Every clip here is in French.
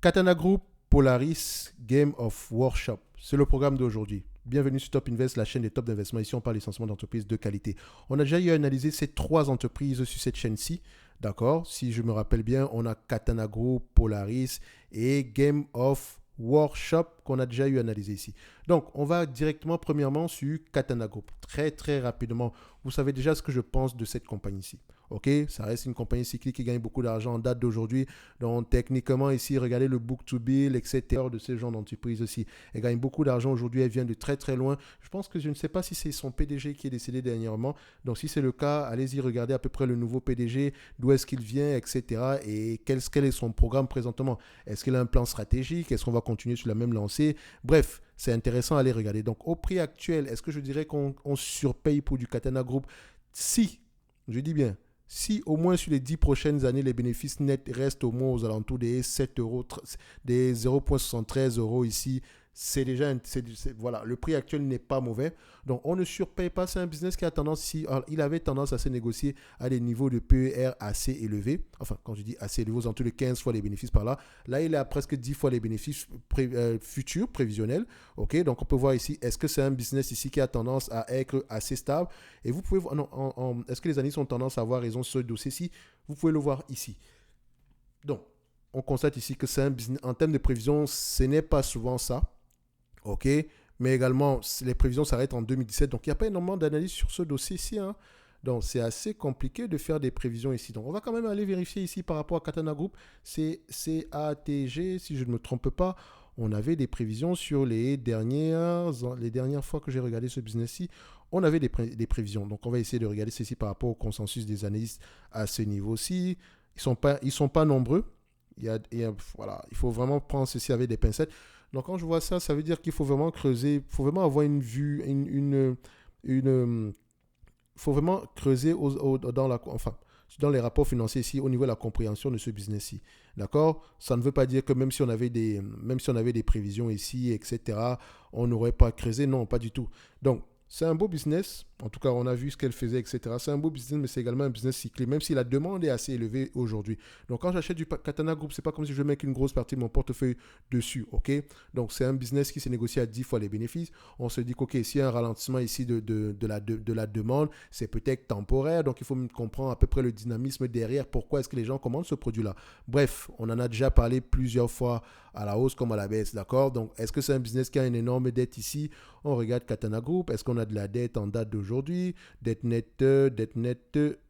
Katana Group, Polaris, Game of Workshop. C'est le programme d'aujourd'hui. Bienvenue sur Top Invest, la chaîne des top d'investissement. Ici, on parle essentiellement d'entreprises de qualité. On a déjà eu à analyser ces trois entreprises sur cette chaîne-ci. D'accord? Si je me rappelle bien, on a Katana Group, Polaris et Game of Workshop qu'on a déjà eu à analyser ici. Donc, on va directement, premièrement, sur Katana Group. Très, très rapidement. Vous savez déjà ce que je pense de cette compagnie-ci. OK, ça reste une compagnie cyclique qui gagne beaucoup d'argent en date d'aujourd'hui. Donc, techniquement, ici, regardez le book to bill, etc. de ces gens d'entreprise aussi. Elle gagne beaucoup d'argent aujourd'hui. Elle vient de très, très loin. Je pense que je ne sais pas si c'est son PDG qui est décédé dernièrement. Donc, si c'est le cas, allez-y regarder à peu près le nouveau PDG, d'où est-ce qu'il vient, etc. Et quel est son programme présentement. Est-ce qu'il a un plan stratégique? Est-ce qu'on va continuer sur la même lancée? Bref, c'est intéressant à aller regarder. Donc, au prix actuel, est-ce que je dirais qu'on surpaye pour du Katana Group? Si, je dis bien, si au moins sur les 10 prochaines années, les bénéfices nets restent au moins aux alentours des 7 euros, des 0,73 euros ici, c'est déjà, voilà, le prix actuel n'est pas mauvais. Donc, on ne surpaye pas. C'est un business qui a tendance ici, il avait tendance à se négocier à des niveaux de PER assez élevés. Enfin, quand je dis assez élevés, aux alentours de 15 fois les bénéfices par là. Là, il est à presque 10 fois les bénéfices futurs, prévisionnels. OK, donc on peut voir ici, est-ce que c'est un business ici qui a tendance à être assez stable? Et vous pouvez voir, non, est-ce que les analystes ont tendance à avoir raison sur ce dossier-ci? Vous pouvez le voir ici. Donc, on constate ici que c'est un business, en termes de prévision, ce n'est pas souvent ça. OK, mais également, les prévisions s'arrêtent en 2017. Donc, il n'y a pas énormément d'analyse sur ce dossier-ci. Hein. Donc, c'est assez compliqué de faire des prévisions ici. Donc, on va quand même aller vérifier ici par rapport à Katana Group. C'est CATG, si je ne me trompe pas. On avait des prévisions sur les dernières fois que j'ai regardé ce business-ci. On avait des prévisions. Donc, on va essayer de regarder ceci par rapport au consensus des analystes à ce niveau-ci. Ils sont pas nombreux. Voilà, il faut vraiment prendre ceci avec des pincettes. Donc, quand je vois ça, ça veut dire qu'il faut vraiment creuser, il faut vraiment avoir une vue, faut vraiment creuser dans les rapports financiers ici au niveau de la compréhension de ce business-ci. D'accord? Ça ne veut pas dire que même si on avait des prévisions ici, etc., on n'aurait pas creusé. Non, pas du tout. Donc, c'est un beau business. En tout cas, on a vu ce qu'elle faisait, etc. C'est un beau business, mais c'est également un business cyclé, même si la demande est assez élevée aujourd'hui. Donc, quand j'achète du Katana Group, c'est pas comme si je mets une grosse partie de mon portefeuille dessus, OK? Donc, c'est un business qui s'est négocié à 10 fois les bénéfices. On se dit qu'OK, s'il y a un ralentissement ici de la demande, c'est peut-être temporaire. Donc, il faut comprendre à peu près le dynamisme derrière. Pourquoi est-ce que les gens commandent ce produit-là? Bref, on en a déjà parlé plusieurs fois à la hausse comme à la baisse, d'accord? Donc, est-ce que c'est un business qui a une énorme dette ici? On regarde Katana Group. Est-ce qu'on a de la dette en date d'aujourd'hui? Dette nette,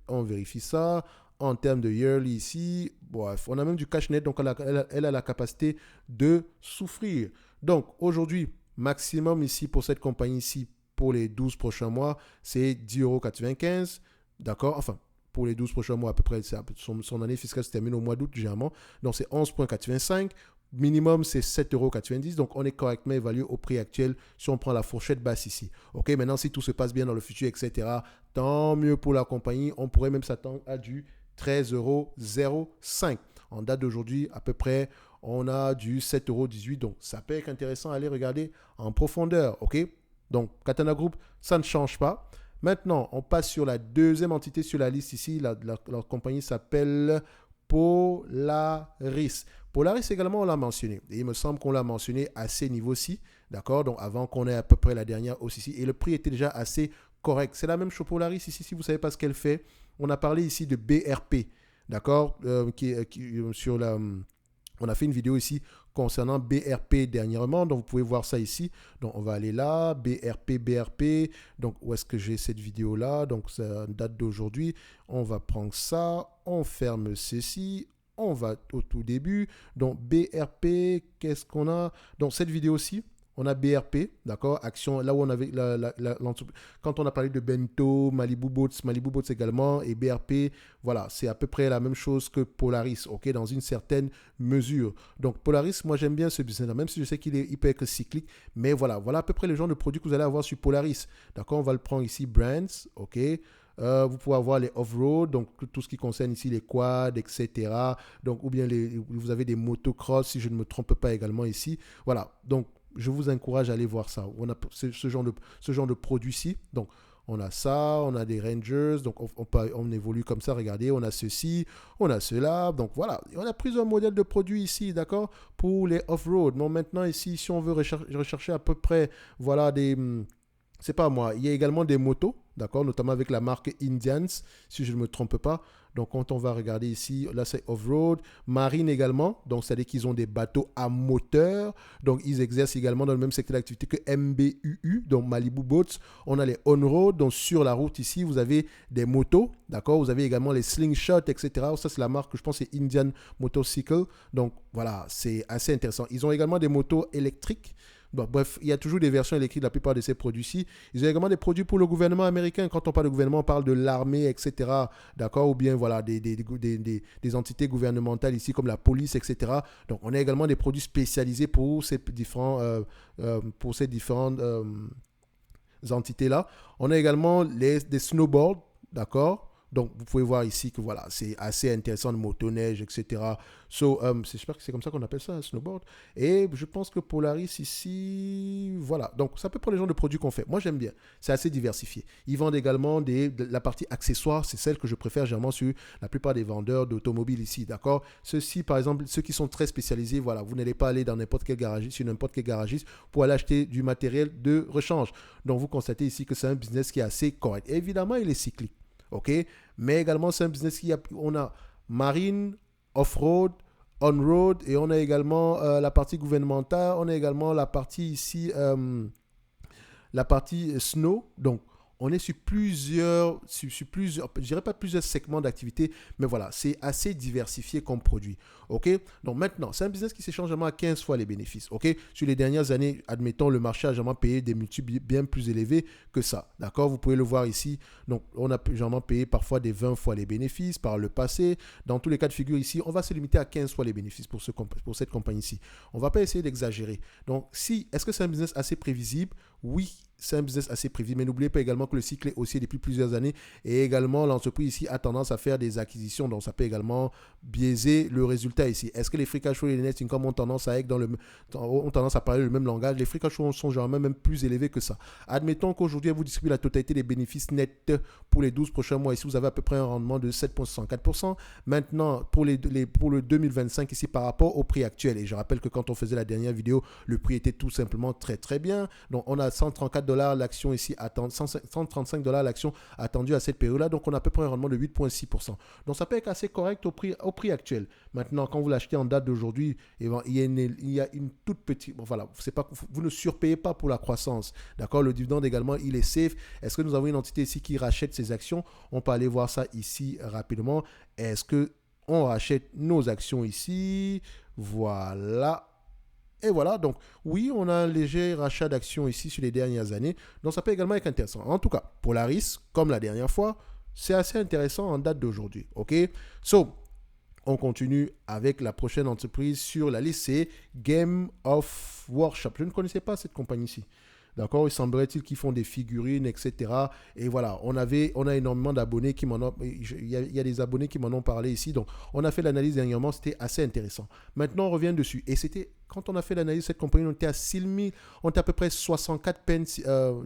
on vérifie ça. En termes de yearly ici, bref, on a même du cash net, donc elle a la capacité de souffrir. Donc, aujourd'hui, maximum ici pour cette compagnie ici, pour les 12 prochains mois, c'est 10,95 €. D'accord? Enfin, pour les 12 prochains mois, à peu près, son année fiscale se termine au mois d'août, généralement. Donc, c'est 11,85 €. Minimum, c'est 7,90 €. Donc, on est correctement évalué au prix actuel si on prend la fourchette basse ici. OK, maintenant, si tout se passe bien dans le futur, etc., tant mieux pour la compagnie. On pourrait même s'attendre à du 13,05 €. En date d'aujourd'hui, à peu près, on a du 7,18 €. Donc, ça peut être intéressant à aller regarder en profondeur. OK? Donc, Katana Group, ça ne change pas. Maintenant, on passe sur la deuxième entité sur la liste ici. La compagnie s'appelle Polaris. Polaris également, on l'a mentionné. Et il me semble qu'on l'a mentionné à ces niveaux-ci. D'accord? Donc, avant qu'on ait à peu près la dernière hausse ici. Et le prix était déjà assez correct. C'est la même chose Polaris ici. Si vous ne savez pas ce qu'elle fait, on a parlé ici de BRP. D'accord? On a fait une vidéo ici concernant BRP dernièrement. Donc, vous pouvez voir ça ici. Donc, on va aller là. BRP. Donc, où est-ce que j'ai cette vidéo-là? Donc, ça date d'aujourd'hui. On va prendre ça. On ferme ceci. On va au tout début. Donc, BRP, qu'est-ce qu'on a? Donc, cette vidéo-ci, on a BRP, d'accord? Action, là où on avait quand on a parlé de Bento, Malibu Boats également, et BRP, voilà, c'est à peu près la même chose que Polaris, ok? Dans une certaine mesure. Donc, Polaris, moi, j'aime bien ce business-là, même si je sais qu'il peut être cyclique, mais voilà à peu près le genre de produit que vous allez avoir sur Polaris, d'accord? On va le prendre ici, Brands, ok? Vous pouvez avoir les off-road, donc tout ce qui concerne ici les quads, etc. Donc, ou bien vous avez des motocross, si je ne me trompe pas également ici. Voilà, donc je vous encourage à aller voir ça. On a ce genre de produit-ci. Donc, On a ça, on a des Rangers, donc on évolue comme ça, regardez, on a ceci, on a cela, donc voilà, on a plusieurs modèles de produits ici, d'accord, pour les off-road. Bon, maintenant ici, si on veut rechercher à peu près, voilà, c'est pas moi, il y a également des motos, d'accord, notamment avec la marque Indians, si je ne me trompe pas. Donc, quand on va regarder ici, là, c'est off-road. Marine également, donc, c'est-à-dire qu'ils ont des bateaux à moteur. Donc, ils exercent également dans le même secteur d'activité que MBUU, donc Malibu Boats. On a les on-road, donc sur la route ici, vous avez des motos, d'accord. Vous avez également les slingshots, etc. Ça, c'est la marque, je pense, c'est Indian Motorcycle. Donc, voilà, c'est assez intéressant. Ils ont également des motos électriques. Bon, bref, il y a toujours des versions électriques de la plupart de ces produits-ci. Ils ont également des produits pour le gouvernement américain. Quand on parle de gouvernement, on parle de l'armée, etc. D'accord. Ou bien voilà, des entités gouvernementales ici comme la police, etc. Donc, on a également des produits spécialisés pour ces différentes entités-là. On a également des snowboards, d'accord. Donc, vous pouvez voir ici que voilà, c'est assez intéressant de motoneige, etc. J'espère que c'est comme ça qu'on appelle ça, un snowboard. Et je pense que Polaris ici, voilà. Donc, ça peut pour les gens de produits qu'on fait. Moi, j'aime bien. C'est assez diversifié. Ils vendent également la partie accessoires. C'est celle que je préfère généralement sur la plupart des vendeurs d'automobiles ici, d'accord. Ceux-ci, par exemple, ceux qui sont très spécialisés, voilà, vous n'allez pas aller dans n'importe quel garagiste, sur n'importe quel garagiste pour aller acheter du matériel de rechange. Donc, vous constatez ici que c'est un business qui est assez correct. Et évidemment, il est cyclique. OK? Mais également, c'est un business on a marine, off-road, on-road, et on a également la partie gouvernementale, on a également la partie ici, la partie snow. Donc, on est sur plusieurs, je dirais pas plusieurs segments d'activité, mais voilà, c'est assez diversifié comme produit. OK? Donc maintenant, c'est un business qui s'échange généralement à 15 fois les bénéfices. OK? Sur les dernières années, admettons, le marché a généralement payé des multiples bien plus élevés que ça. D'accord? Vous pouvez le voir ici. Donc, on a généralement payé parfois des 20 fois les bénéfices par le passé. Dans tous les cas de figure ici, on va se limiter à 15 fois les bénéfices pour cette compagnie-ci. On ne va pas essayer d'exagérer. Donc, est-ce que c'est un business assez prévisible? Oui, c'est un business assez prévisible, mais n'oubliez pas également que le cycle est haussier depuis plusieurs années et également l'entreprise ici a tendance à faire des acquisitions, donc ça peut également biaiser le résultat ici. Est-ce que les free cash flow et les net income ont tendance à parler le même langage? Les free cash flow sont généralement même plus élevés que ça. Admettons qu'aujourd'hui, vous distribuez la totalité des bénéfices nets pour les 12 prochains mois. Ici, vous avez à peu près un rendement de 7,64%. Maintenant, pour le 2025 ici par rapport au prix actuel, et je rappelle que quand on faisait la dernière vidéo, le prix était tout simplement très très bien. Donc, on a 134 $ l'action ici, 135 $ l'action attendue à cette période-là. Donc, on a à peu près un rendement de 8,6%. Donc, ça peut être assez correct au prix actuel. Maintenant, quand vous l'achetez en date d'aujourd'hui, il y a une toute petite... Bon, voilà, vous ne surpayez pas pour la croissance. D'accord? Le dividende également, il est safe. Est-ce que nous avons une entité ici qui rachète ses actions? On peut aller voir ça ici rapidement. Est-ce qu'on rachète nos actions ici? Voilà. Et voilà, donc oui, on a un léger rachat d'actions ici sur les dernières années. Donc ça peut également être intéressant. En tout cas, Polaris, comme la dernière fois, c'est assez intéressant en date d'aujourd'hui. OK? On continue avec la prochaine entreprise sur la liste, c'est Game of Workshop. Je ne connaissais pas cette compagnie-ci. D'accord, il semblerait-il qu'ils font des figurines, etc. Et voilà, on a énormément d'abonnés qui m'en ont... Il y a des abonnés qui m'en ont parlé ici. Donc, on a fait l'analyse dernièrement, c'était assez intéressant. Maintenant, on revient dessus. Et c'était, quand on a fait l'analyse de cette compagnie, on était à 6 000, on était à peu près 64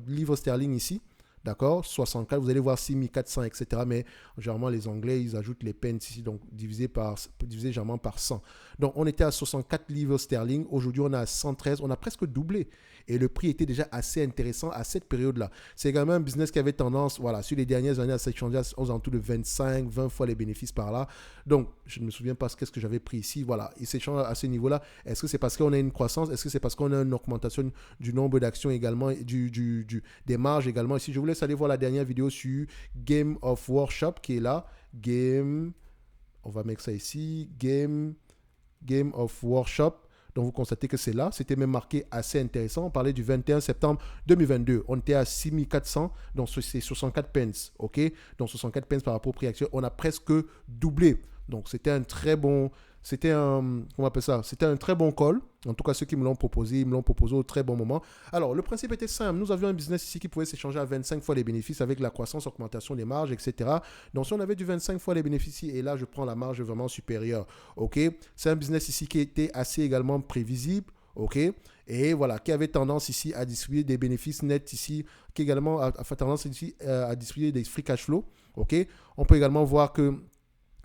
livres sterling ici. D'accord, 64, vous allez voir 6400, etc. Mais généralement, les Anglais, ils ajoutent les pence ici, donc divisé généralement par 100. Donc, on était à 64 livres sterling. Aujourd'hui, on est à 113. On a presque doublé. Et le prix était déjà assez intéressant à cette période-là. C'est également un business qui avait tendance, voilà, sur les dernières années, à s'échanger aux alentours de 25, 20 fois les bénéfices par là. Donc, je ne me souviens pas qu'est-ce que j'avais pris ici. Voilà, il s'échange à ce niveau-là. Est-ce que c'est parce qu'on a une croissance? Est-ce que c'est parce qu'on a une augmentation du nombre d'actions également, des marges également? Ici, je vous laisse aller voir la dernière vidéo sur Game of Workshop qui est là. On va mettre ça ici. Game of Workshop. Donc, vous constatez que c'est là. C'était même marqué assez intéressant. On parlait du 21 septembre 2022. On était à 6400. Donc, c'est 64 pence. OK? Donc, 64 pence par rapport au prix actuel. On a presque doublé. Donc, c'était un très bon... comment on appelle ça? C'était un très bon call. En tout cas, ceux qui me l'ont proposé, ils me l'ont proposé au très bon moment. Alors, le principe était simple. Nous avions un business ici qui pouvait s'échanger à 25 fois les bénéfices avec la croissance, augmentation des marges, etc. Donc, si on avait du 25 fois les bénéfices, et là, je prends la marge vraiment supérieure. OK? C'est un business ici qui était assez également prévisible. OK? Et voilà, qui avait tendance ici à distribuer des bénéfices nets ici, qui également a fait tendance ici à distribuer des free cash flow. OK? On peut également voir que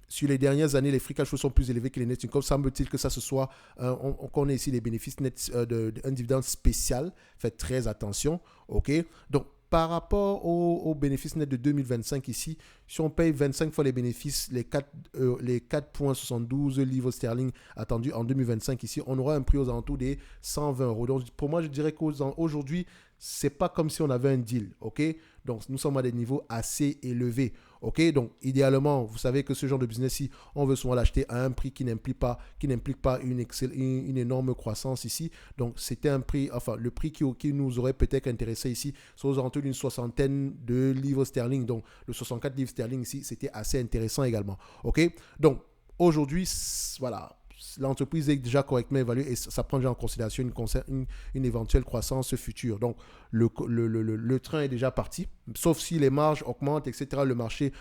sur les dernières années, les free cash flow sont plus élevés que les net income. Semble-t-il que ça se soit, on connaît ici les bénéfices nets d'un dividende spécial. Faites très attention. OK? Donc, par rapport aux bénéfices nets de 2025 ici, si on paye 25 fois les bénéfices, les 4,72 livres sterling attendus en 2025 ici, on aura un prix aux alentours des 120 euros. Donc, pour moi, je dirais qu'aujourd'hui, c'est pas comme si on avait un deal, ok? Donc, nous sommes à des niveaux assez élevés, ok? Donc, idéalement, vous savez que ce genre de business-ci, on veut souvent l'acheter à un prix qui n'implique pas une énorme croissance ici. Donc, c'était un prix, enfin, le prix qui nous aurait peut-être intéressé ici, c'est aux alentours d'une soixantaine de livres sterling. Donc, le 64 livres sterling ici, c'était assez intéressant également, ok? Donc, aujourd'hui, voilà. L'entreprise est déjà correctement évaluée et ça prend déjà en considération une éventuelle croissance future. Donc, le train est déjà parti, sauf si les marges augmentent, etc. Le marché,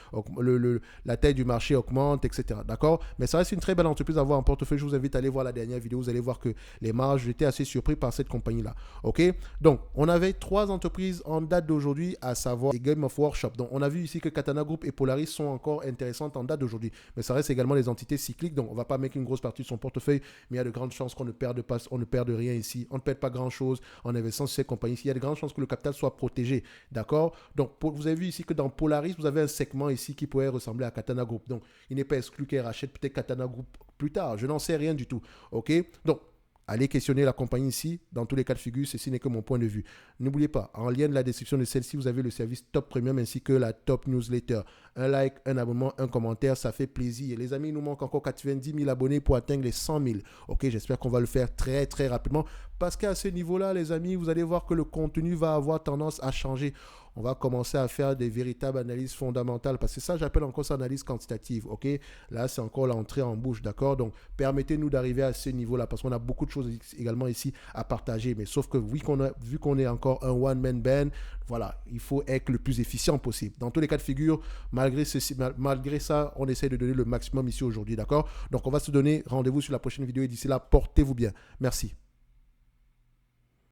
la taille du marché augmente, etc. D'accord? Mais ça reste une très belle entreprise à avoir en portefeuille. Je vous invite à aller voir la dernière vidéo. Vous allez voir que les marges, j'étais assez surpris par cette compagnie-là. OK? Donc, on avait 3 entreprises en date d'aujourd'hui, à savoir Game of Workshop. Donc, on a vu ici que Katana Group et Polaris sont encore intéressantes en date d'aujourd'hui. Mais ça reste également des entités cycliques. Donc, on ne va pas mettre une grosse partie de son portefeuille, mais il y a de grandes chances qu'on ne perde pas, on ne perde rien ici. On ne perd pas grand-chose en investissant sur ces compagnies. Il y a de grandes chances que le capital soit protégé. D'accord? Donc, vous avez vu ici que dans Polaris, vous avez un segment ici qui pourrait ressembler à Katana Group. Donc, il n'est pas exclu qu'elle rachète peut-être Katana Group plus tard. Je n'en sais rien du tout. OK? Donc, allez questionner la compagnie ici. Dans tous les cas de figure, ceci n'est que mon point de vue. N'oubliez pas, en lien de la description de celle-ci, vous avez le service Top Premium ainsi que la Top Newsletter. Un like, un abonnement, un commentaire, ça fait plaisir. Les amis, il nous manque encore 90 000 abonnés pour atteindre les 100 000. Ok, j'espère qu'on va le faire très, très rapidement. Parce qu'à ce niveau-là, les amis, vous allez voir que le contenu va avoir tendance à changer. On va commencer à faire des véritables analyses fondamentales parce que ça, j'appelle encore ça analyse quantitative, ok? Là, c'est encore l'entrée en bouche, d'accord? Donc, permettez-nous d'arriver à ce niveau-là parce qu'on a beaucoup de choses également ici à partager. Mais sauf que vu qu'on est encore un one-man band, voilà, il faut être le plus efficient possible. Dans tous les cas de figure, malgré ça, on essaie de donner le maximum ici aujourd'hui, d'accord? Donc, on va se donner rendez-vous sur la prochaine vidéo et d'ici là, portez-vous bien. Merci.